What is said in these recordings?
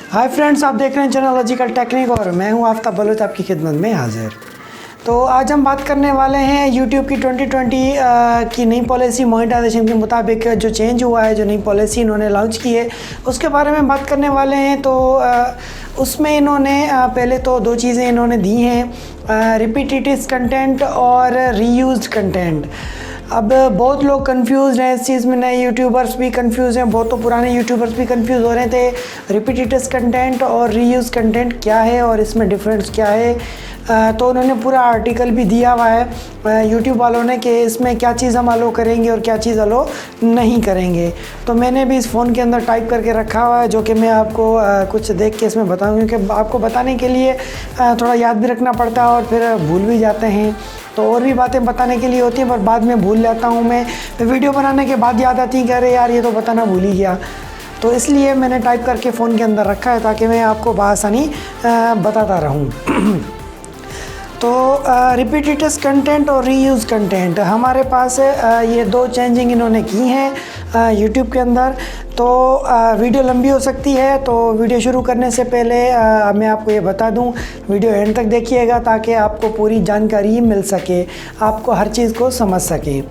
Hi friends, आप देख रहे हैं चैनल लॉजिकल टेक्निक और मैं हूं आफ्ताब बलोच आपकी खिदमत में हाजिर। तो आज हम बात करने वाले हैं YouTube की 2020 की नई पॉलिसी मोनेटाइजेशन के मुताबिक जो चेंज हुआ है, जो नई पॉलिसी इन्होंने लॉन्च की है उसके बारे में बात करने वाले हैं। तो उसमें इन्होंने पहले तो दो चीज़ें इन्होंने दी हैं, रिपीटेटिव कंटेंट और रीयूज्ड कंटेंट। अब बहुत लोग कंफ्यूज हैं इस चीज़ में, नए यूट्यूबर्स भी कंफ्यूज हैं, बहुत तो पुराने यूट्यूबर्स भी कंफ्यूज हो रहे थे। रिपीटेटिव कंटेंट और रीयूज कंटेंट क्या है और इसमें डिफरेंस क्या है। तो उन्होंने पूरा आर्टिकल भी दिया हुआ है यूट्यूब वालों ने कि इसमें क्या चीज़ हम अलो करेंगे और क्या चीज़ अलो नहीं करेंगे। तो मैंने भी इस फ़ोन के अंदर टाइप करके रखा हुआ है, जो कि मैं आपको कुछ देख के इसमें बताऊँगी, क्योंकि आपको बताने के लिए थोड़ा याद भी रखना पड़ता है और फिर भूल भी जाते हैं। तो और भी बातें बताने के लिए होती हैं पर बाद में भूल जाता हूँ मैं वीडियो बनाने के बाद याद आती है कि अरे यार ये तो बताना भूल ही गया। तो इसलिए मैंने टाइप करके फ़ोन के अंदर रखा है ताकि मैं आपको बआसानी बताता रहूँ। तो रिपीटेटिव कंटेंट और रीयूज कंटेंट हमारे पास ये दो चेंजिंग इन्होंने की हैं यूट्यूब के अंदर। तो वीडियो लंबी हो सकती है, तो वीडियो शुरू करने से पहले मैं आपको ये बता दूं, वीडियो एंड तक देखिएगा ताकि आपको पूरी जानकारी मिल सके, आपको हर चीज़ को समझ सके।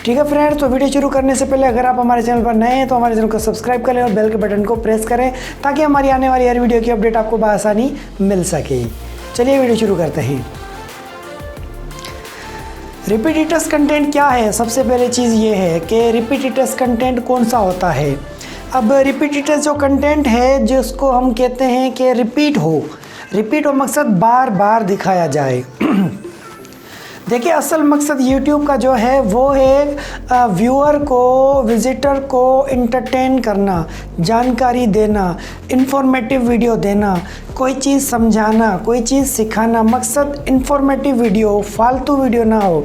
ठीक है फ्रेंड्स, तो वीडियो शुरू करने से पहले अगर आप हमारे चैनल पर नए हैं तो हमारे चैनल को सब्सक्राइब करें और बेल के बटन को प्रेस करें ताकि हमारी आने वाली हर वीडियो की अपडेट आपको बआसानी मिल सके। चलिए वीडियो शुरू करते हैं। रिपीटेटिव कंटेंट क्या है? सबसे पहले चीज़ ये है कि रिपीटेटिव कंटेंट कौन सा होता है। अब रिपीटेटिव जो कंटेंट है जिसको हम कहते हैं कि रिपीट हो मकसद बार बार दिखाया जाए। देखिए, असल मकसद YouTube का जो है वो है व्यूअर को, विजिटर को इंटरटेन करना, जानकारी देना, इंफॉर्मेटिव वीडियो देना, कोई चीज़ समझाना, कोई चीज़ सिखाना। मकसद इंफॉर्मेटिव वीडियो हो, फालतू वीडियो ना हो।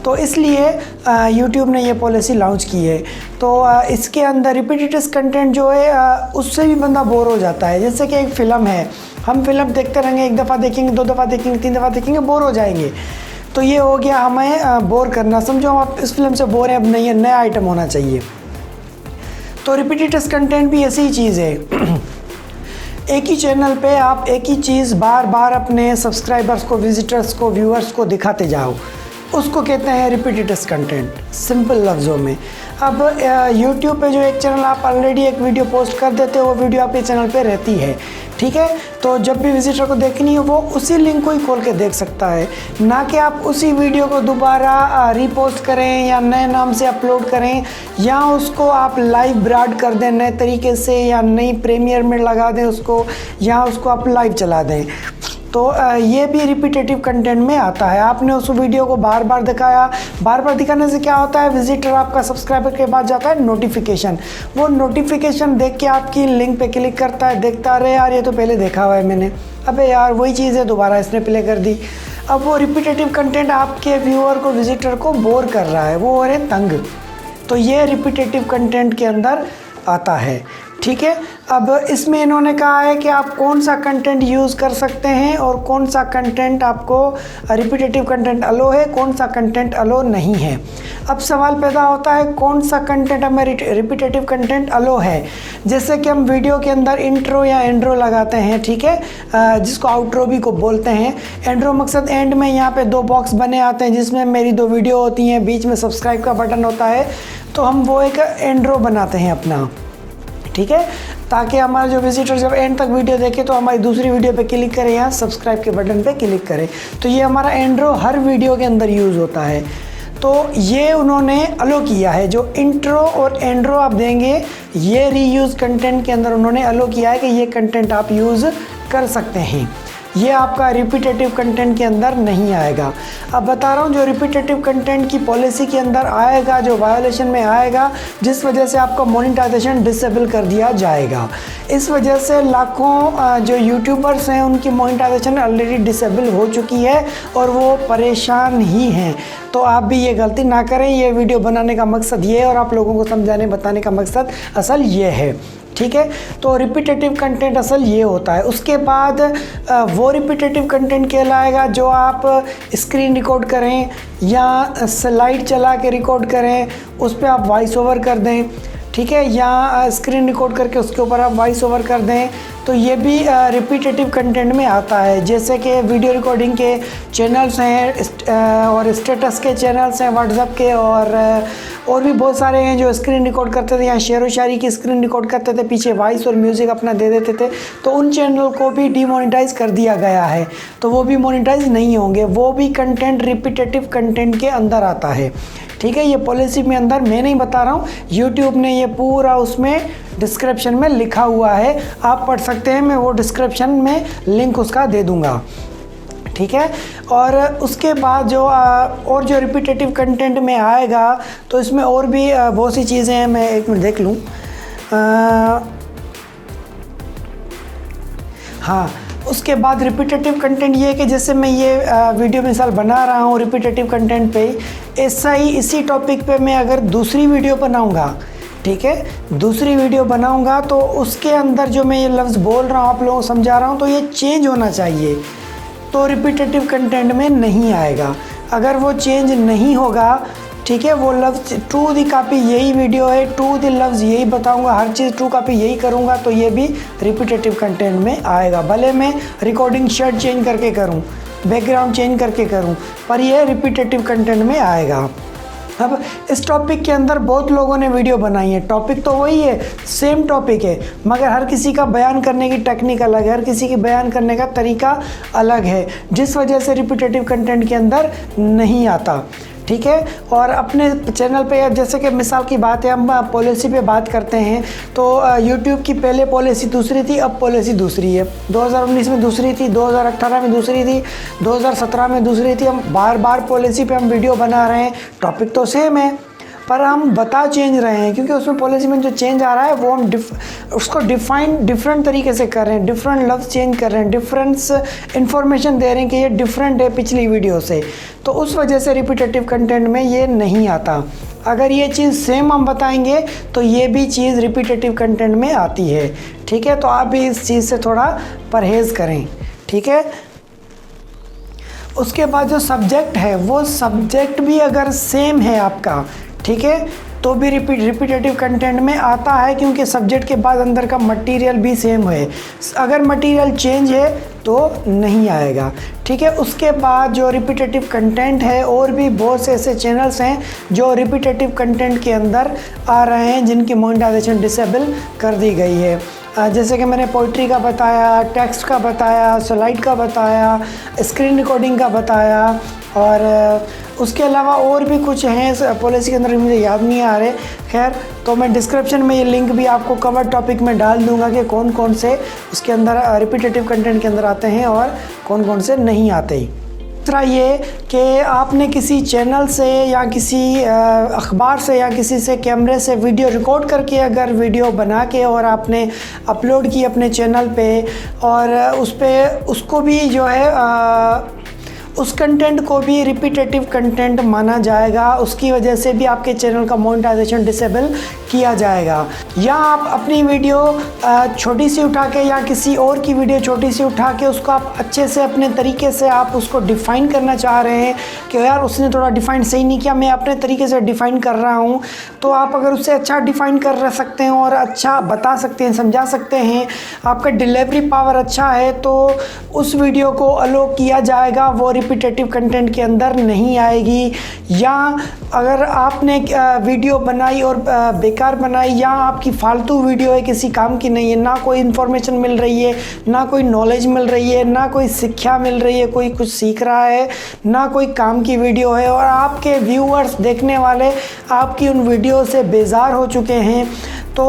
तो इसलिए YouTube ने ये पॉलिसी लॉन्च की है। तो इसके अंदर रिपीटेटिव कंटेंट जो है उससे भी बंदा बोर हो जाता है। जैसे कि एक फ़िल्म है, हम फिल्म देखते रहेंगे, एक दफ़ा देखेंगे, दो दफ़ा देखेंगे, तीन दफ़ा देखेंगे, बोर हो जाएंगे। तो ये हो गया हमें बोर करना। समझो हम आप इस फिल्म से बोर हैं, अब नहीं, नया आइटम होना चाहिए। तो रिपीटेटिव कंटेंट भी ऐसी ही चीज़ है। एक ही चैनल पे आप एक ही चीज़ बार बार अपने सब्सक्राइबर्स को, विजिटर्स को, व्यूअर्स को दिखाते जाओ, उसको कहते हैं रिपीटेटिव कंटेंट, सिंपल लफ्ज़ों में। अब YouTube पे जो एक चैनल आप ऑलरेडी एक वीडियो पोस्ट कर देते हो, वो वीडियो आपके चैनल पे रहती है, ठीक है। तो जब भी विजिटर को देखनी हो वो उसी लिंक को ही खोल के देख सकता है, ना कि आप उसी वीडियो को दोबारा रीपोस्ट करें या नए नाम से अपलोड करें या उसको आप लाइव ब्रॉड कर दें नए तरीके से, या नई प्रीमियर में लगा दें उसको, या उसको आप लाइव चला दें। तो ये भी रिपीटेटिव कंटेंट में आता है। आपने उस वीडियो को बार बार दिखाया, बार बार दिखाने से क्या होता है, विजिटर आपका सब्सक्राइबर के पास जाता है नोटिफिकेशन, वो नोटिफिकेशन देख के आपकी लिंक पे क्लिक करता है, देखता रहे यार ये तो पहले देखा हुआ है मैंने, अबे यार वही चीज़ है, दोबारा इसने प्ले कर दी। अब वो रिपीटेटिव कंटेंट आपके व्यूअर को, विजिटर को बोर कर रहा है, वो हो रहे तंग। तो ये रिपीटेटिव कंटेंट के अंदर आता है, ठीक है। अब इसमें इन्होंने कहा है कि आप कौन सा कंटेंट यूज़ कर सकते हैं और कौन सा कंटेंट आपको रिपीटेटिव कंटेंट अलो है, कौन सा कंटेंट अलो नहीं है। अब सवाल पैदा होता है कौन सा कंटेंट हमें रिपीटेटिव कंटेंट अलो है। जैसे कि हम वीडियो के अंदर इंट्रो या एंड्रो लगाते हैं, ठीक है, जिसको आउट्रो भी को बोलते हैं। एंड्रो मकसद एंड में यहाँ पे दो बॉक्स बने आते हैं जिसमें मेरी दो वीडियो होती हैं, बीच में सब्सक्राइब का बटन होता है, तो हम वो एक एंड्रो बनाते हैं अपना, ठीक है, ताकि हमारे जो विजिटर जब एंड तक वीडियो देखे तो हमारी दूसरी वीडियो पे क्लिक करें या सब्सक्राइब के बटन पे क्लिक करें। तो ये हमारा एंड्रो हर वीडियो के अंदर यूज़ होता है। तो ये उन्होंने अलो किया है, जो इंट्रो और एंड्रो आप देंगे ये रीयूज़ कंटेंट के अंदर उन्होंने अलो किया है कि ये कंटेंट आप यूज़ कर सकते हैं, ये आपका रिपीटेटिव कंटेंट के अंदर नहीं आएगा। अब बता रहा हूँ जो रिपीटेटिव कंटेंट की पॉलिसी के अंदर आएगा, जो वायोलेशन में आएगा, जिस वजह से आपका मोनेटाइजेशन डिसेबल कर दिया जाएगा। इस वजह से लाखों जो यूट्यूबर्स हैं उनकी मोनेटाइजेशन ऑलरेडी डिसेबल हो चुकी है और वो परेशान ही हैं। तो आप भी ये गलती ना करें। ये वीडियो बनाने का मकसद ये है और आप लोगों को समझाने बताने का मकसद असल ये है, ठीक है। तो रिपीटेटिव कंटेंट असल ये होता है। उसके बाद वो रिपीटेटिव कंटेंट कहलाएगा जो आप स्क्रीन रिकॉर्ड करें या स्लाइड चला के रिकॉर्ड करें, उस पर आप वॉइस ओवर कर दें, ठीक है, या स्क्रीन रिकॉर्ड करके उसके ऊपर आप वॉइस ओवर कर दें, तो ये भी रिपीटेटिव कंटेंट में आता है। जैसे कि वीडियो रिकॉर्डिंग के चैनल्स हैं और स्टेटस के चैनल्स हैं व्हाट्सएप के, और भी बहुत सारे हैं जो स्क्रीन रिकॉर्ड करते थे या शेर व शायरी की स्क्रीन रिकॉर्ड करते थे, पीछे वॉइस और म्यूज़िक अपना दे देते थे, तो उन चैनल को भी डीमोनेटाइज कर दिया गया है, तो वो भी मोनेटाइज नहीं होंगे। वो भी कंटेंट रिपीटेटिव कंटेंट के अंदर आता है। ठीक है, ये पॉलिसी में अंदर मैं नहीं बता रहा हूँ, यूट्यूब ने ये पूरा उसमें डिस्क्रिप्शन में लिखा हुआ है, आप पढ़ सकते हैं, मैं वो डिस्क्रिप्शन में लिंक उसका दे दूँगा। ठीक है, और उसके बाद जो रिपीटेटिव कंटेंट में आएगा, तो इसमें और भी बहुत सी चीज़ें हैं, मैं एक मिनट देख लूँ। हाँ, उसके बाद रिपीटेटिव कंटेंट ये है कि जैसे मैं ये वीडियो मिसाल बना रहा हूँ रिपीटेटिव कंटेंट पे, ऐसा ही इसी टॉपिक पे मैं अगर दूसरी वीडियो बनाऊँगा, ठीक है, दूसरी वीडियो बनाऊँगा, तो उसके अंदर जो मैं ये लफ्ज़ बोल रहा हूँ, आप लोगों को समझा रहा हूँ, तो ये चेंज होना चाहिए, तो रिपीटेटिव कंटेंट में नहीं आएगा। अगर वो चेंज नहीं होगा, ठीक है, वो लफ्ज़ ट्रू दी कॉपी यही वीडियो है, ट्रू दी लफ्ज़ यही बताऊंगा, हर चीज़ ट्रू कॉपी यही करूंगा, तो ये भी रिपीटेटिव कंटेंट में आएगा। भले मैं रिकॉर्डिंग शर्ट चेंज करके करूं, बैकग्राउंड चेंज करके करूं, पर ये रिपीटेटिव कंटेंट में आएगा। अब इस टॉपिक के अंदर बहुत लोगों ने वीडियो बनाई है, टॉपिक तो वही है, सेम टॉपिक है, मगर हर किसी का बयान करने की टेक्निक अलग है, हर किसी की बयान करने का तरीका अलग है, जिस वजह से रिपीटेटिव कंटेंट के अंदर नहीं आता। ठीक है, और अपने चैनल पे जैसे कि मिसाल की बात है, हम पॉलिसी पे बात करते हैं, तो यूट्यूब की पहले पॉलिसी दूसरी थी, अब पॉलिसी दूसरी है। 2019 में दूसरी थी, 2018 में दूसरी थी, 2017 में दूसरी थी। हम बार बार पॉलिसी पे हम वीडियो बना रहे हैं, टॉपिक तो सेम है, पर हम बता चेंज रहे हैं, क्योंकि उसमें पॉलिसी में जो चेंज आ रहा है वो हम उसको डिफरेंट तरीके से कर रहे हैं, डिफरेंट लफ्ज़ चेंज कर रहे हैं, डिफरेंस इन्फॉर्मेशन दे रहे हैं कि ये डिफरेंट है पिछली वीडियो से, तो उस वजह से रिपीटेटिव कंटेंट में ये नहीं आता। अगर ये चीज़ सेम हम बताएंगे तो ये भी चीज़ रिपीटेटिव कंटेंट में आती है। ठीक है, तो आप भी इस चीज़ से थोड़ा परहेज़ करें। ठीक है, उसके बाद जो सब्जेक्ट है, वो सब्जेक्ट भी अगर सेम है आपका, ठीक है, तो भी रिपीटेटिव कंटेंट में आता है, क्योंकि सब्जेक्ट के बाद अंदर का मटेरियल भी सेम है। अगर मटेरियल चेंज है तो नहीं आएगा। ठीक है, उसके बाद जो रिपीटेटिव कंटेंट है, और भी बहुत से ऐसे चैनल्स हैं जो रिपीटेटिव कंटेंट के अंदर आ रहे हैं, जिनकी मोनेटाइजेशन डिसेबल कर दी गई है। जैसे कि मैंने पोइट्री का बताया, टेक्स्ट का बताया, स्लाइड का बताया, स्क्रीन रिकॉर्डिंग का बताया, और उसके अलावा और भी कुछ हैं पॉलिसी के अंदर, मुझे याद नहीं आ रहे। खैर, तो मैं डिस्क्रिप्शन में ये लिंक भी आपको कवर टॉपिक में डाल दूंगा कि कौन कौन से उसके अंदर रिपीटेटिव कंटेंट के अंदर आते हैं और कौन कौन से नहीं आते। दूसरा ये कि आपने किसी चैनल से या किसी अखबार से या किसी से कैमरे से वीडियो रिकॉर्ड करके अगर वीडियो बना के और आपने अपलोड की अपने चैनल पे, और उसको भी जो है उस कंटेंट को भी रिपीटेटिव कंटेंट माना जाएगा, उसकी वजह से भी आपके चैनल का मोनेटाइजेशन डिसेबल किया जाएगा। या आप अपनी वीडियो छोटी सी उठा के या किसी और की वीडियो छोटी सी उठा के उसको आप अच्छे से अपने तरीके से आप उसको डिफ़ाइन करना चाह रहे हैं कि यार उसने थोड़ा डिफ़ाइन सही नहीं किया, मैं अपने तरीके से डिफ़ाइन कर रहा हूँ, तो आप अगर उससे अच्छा डिफ़ाइन कर सकते हैं और अच्छा बता सकते हैं, समझा सकते हैं, आपका डिलीवरी पावर अच्छा है, तो उस वीडियो को अलो किया जाएगा, वो रिपीटेटिव कंटेंट के अंदर नहीं आएगी। या अगर आपने वीडियो बनाई और बेकार बनाई, या आपकी फालतू वीडियो है, किसी काम की नहीं है, ना कोई इन्फॉर्मेशन मिल रही है, ना कोई नॉलेज मिल रही है, ना कोई शिक्षा मिल रही है, कोई कुछ सीख रहा है, ना कोई काम की वीडियो है, और आपके व्यूअर्स देखने वाले आपकी उन वीडियो से बेजार हो चुके हैं, तो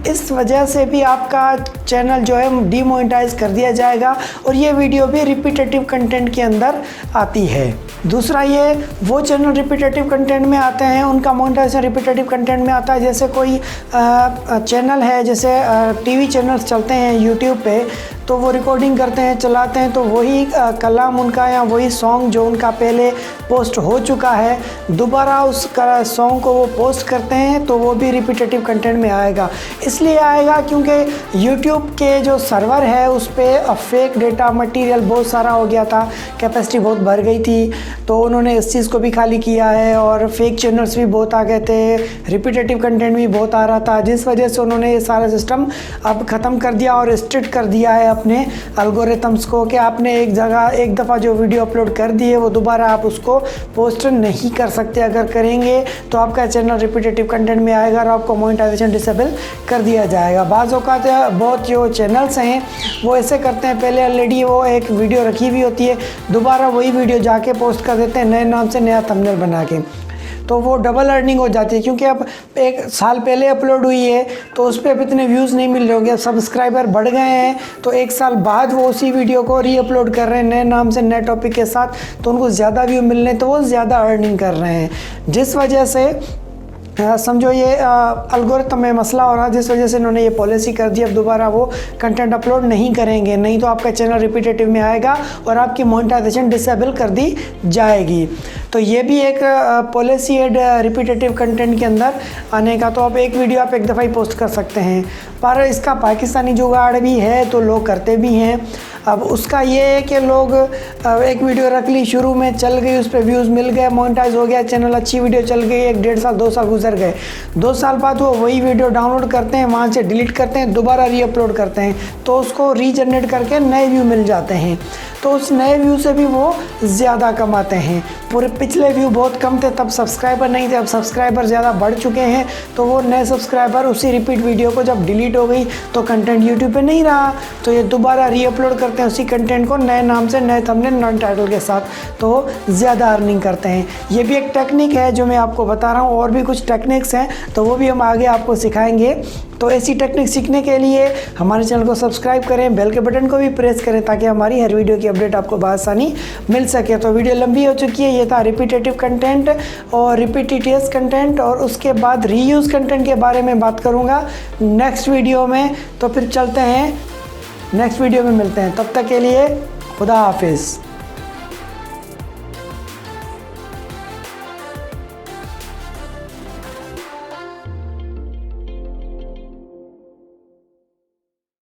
इस वजह से भी आपका चैनल जो है डीमोनेटाइज कर दिया जाएगा, और ये वीडियो भी रिपीटेटिव कंटेंट के अंदर आती है। दूसरा, ये वो चैनल रिपीटेटिव कंटेंट में आते हैं, उनका मोनेटाइजेशन रिपीटेटिव कंटेंट में आता है। जैसे कोई चैनल है, जैसे टीवी चैनल्स चलते हैं यूट्यूब पे, तो वो रिकॉर्डिंग करते हैं, चलाते हैं, तो वही कलाम उनका या वही सॉन्ग जो उनका पहले पोस्ट हो चुका है दोबारा उस सॉन्ग को वो पोस्ट करते हैं, तो वो भी रिपीटेटिव कंटेंट में आएगा। इसलिए आएगा क्योंकि यूट्यूब के जो सर्वर है उस पर फेक डेटा मटेरियल बहुत सारा हो गया था, कैपेसिटी बहुत भर गई थी, तो उन्होंने इस चीज़ को भी खाली किया है और फेक चैनल्स भी बहुत आ गए थे, रिपीटेटिव कंटेंट भी बहुत आ रहा था, जिस वजह से उन्होंने ये सारा सिस्टम अब ख़त्म कर दिया और स्ट्रिक्ट कर दिया है अपने एल्गोरिथम्स को कि आपने एक जगह एक दफ़ा जो वीडियो अपलोड कर दी है वो दोबारा आप उसको पोस्ट नहीं कर सकते। अगर करेंगे तो आपका चैनल रिपीटेटिव कंटेंट में आएगा और आपको मोनेटाइजेशन डिसेबल कर दिया जाएगा। बाज़ औक़ात बहुत जो चैनल्स हैं वो ऐसे करते हैं, पहले ऑलरेडी वो एक वीडियो रखी हुई होती है, दोबारा वही वीडियो जाके पोस्ट कर देते हैं नए नाम से नया थंबनेल बना के, तो वो डबल अर्निंग हो जाती है। क्योंकि अब एक साल पहले अपलोड हुई है तो उस पर अब इतने व्यूज़ नहीं मिल रहे होंगे, अब सब्सक्राइबर बढ़ गए हैं तो एक साल बाद वो उसी वीडियो को री अपलोड कर रहे हैं नए नाम से नए टॉपिक के साथ, तो उनको ज़्यादा व्यू मिल रहे हैं, तो वो ज़्यादा अर्निंग कर रहे हैं, जिस वजह से समझो ये एल्गोरिथम में मसला हो रहा है, जिस वजह से इन्होंने ये पॉलिसी कर दी अब दोबारा वो कंटेंट अपलोड नहीं करेंगे, नहीं तो आपका चैनल रिपीटेटिव में आएगा और आपकी मोनेटाइजेशन डिसेबल कर दी जाएगी। तो ये भी एक पॉलिसी है रिपीटेटिव कंटेंट के अंदर आने का। तो आप एक वीडियो आप एक दफ़ा ही पोस्ट कर सकते हैं, पर इसका पाकिस्तानी जुगाड़ भी है तो लोग करते भी हैं। अब उसका ये है कि लोग एक वीडियो रख ली, शुरू में चल गई, उस पर व्यूज़ मिल गए, मोनेटाइज हो गया चैनल, अच्छी वीडियो चल गई, 1 डेढ़ साल 2 साल गुजर गए, 2 साल बाद वो वही वीडियो डाउनलोड करते हैं, वहाँ से डिलीट करते हैं, दोबारा री अपलोड करते हैं, तो उसको रीजनरेट करके नए व्यू मिल जाते हैं, तो उस नए व्यू से भी वो ज़्यादा कमाते हैं। पूरे पिछले व्यू बहुत कम थे तब सब्सक्राइबर नहीं थे, अब सब्सक्राइबर ज़्यादा बढ़ चुके हैं, तो वो नए सब्सक्राइबर उसी रिपीट वीडियो को जब डिलीट हो गई तो कंटेंट यूट्यूब पे नहीं रहा, तो ये दोबारा री अपलोड करते हैं उसी कंटेंट को नए नाम से नए थंबनेल नए टाइटल के साथ, तो ज़्यादा अर्निंग करते हैं। ये भी एक टेक्निक है जो मैं आपको बता रहा हूँ, और भी कुछ टेक्निक्स हैं तो वो भी हम आगे आपको सिखाएंगे। तो ऐसी टेक्निक सीखने के लिए हमारे चैनल को सब्सक्राइब करें, बेल के बटन को भी प्रेस करें ताकि हमारी हर वीडियो की अपडेट आपको बआसानी मिल सके। तो वीडियो लंबी हो चुकी है, ये था रिपीटेटिव कंटेंट और रिपीटिटियस कंटेंट, और उसके बाद रीयूज़ कंटेंट के बारे में बात करूँगा नेक्स्ट वीडियो में। तो फिर चलते हैं नेक्स्ट वीडियो में मिलते हैं, तब तक के लिए खुदा हाफिज़।